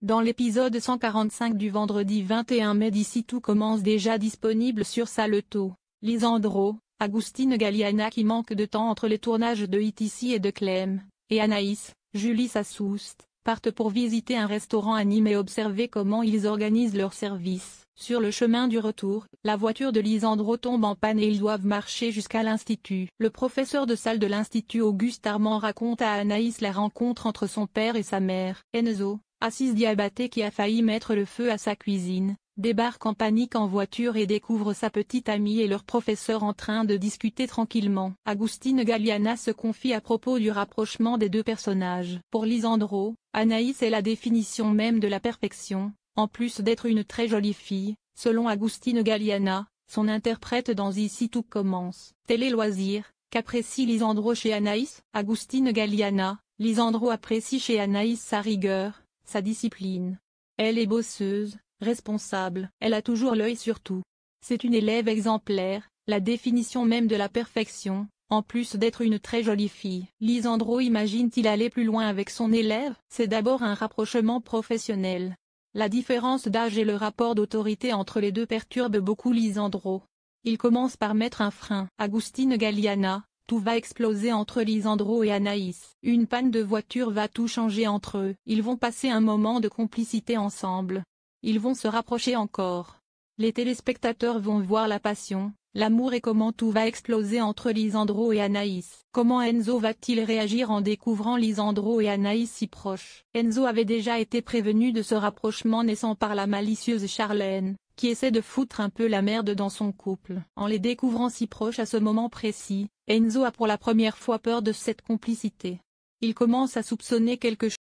Dans l'épisode 145 du vendredi 21 mai d'ici tout commence déjà disponible sur Salto, Lisandro, Agustín Galiana qui manque de temps entre les tournages de Ici et de Clem, et Anaïs, Julie Sassoust, partent pour visiter un restaurant anime et observer comment ils organisent leur service. Sur le chemin du retour, la voiture de Lisandro tombe en panne et ils doivent marcher jusqu'à l'institut. Le professeur de salle de l'institut Auguste Armand raconte à Anaïs la rencontre entre son père et sa mère. Enzo, Assis diabaté qui a failli mettre le feu à sa cuisine, débarque en panique en voiture et découvre sa petite amie et leur professeur en train de discuter tranquillement. Agustín Galiana se confie à propos du rapprochement des deux personnages. Pour Lisandro, Anaïs est la définition même de la perfection, en plus d'être une très jolie fille, selon Agustín Galiana, son interprète dans Ici tout commence. Télé-loisirs, qu'apprécie Lisandro chez Anaïs? Agustín Galiana, Lisandro apprécie chez Anaïs sa rigueur, sa discipline. Elle est bosseuse, responsable, elle a toujours l'œil sur tout. C'est une élève exemplaire, la définition même de la perfection, en plus d'être une très jolie fille. Lisandro imagine-t-il aller plus loin avec son élève? C'est d'abord un rapprochement professionnel. La différence d'âge et le rapport d'autorité entre les deux perturbe beaucoup Lisandro. Il commence par mettre un frein. Agustín Galiana, tout va exploser entre Lisandro et Anaïs. Une panne de voiture va tout changer entre eux. Ils vont passer un moment de complicité ensemble. Ils vont se rapprocher encore. Les téléspectateurs vont voir la passion, l'amour et comment tout va exploser entre Lisandro et Anaïs. Comment Enzo va-t-il réagir en découvrant Lisandro et Anaïs si proches? Enzo avait déjà été prévenu de ce rapprochement naissant par la malicieuse Charlène, qui essaie de foutre un peu la merde dans son couple. En les découvrant si proches à ce moment précis, Enzo a pour la première fois peur de cette complicité. Il commence à soupçonner quelque chose.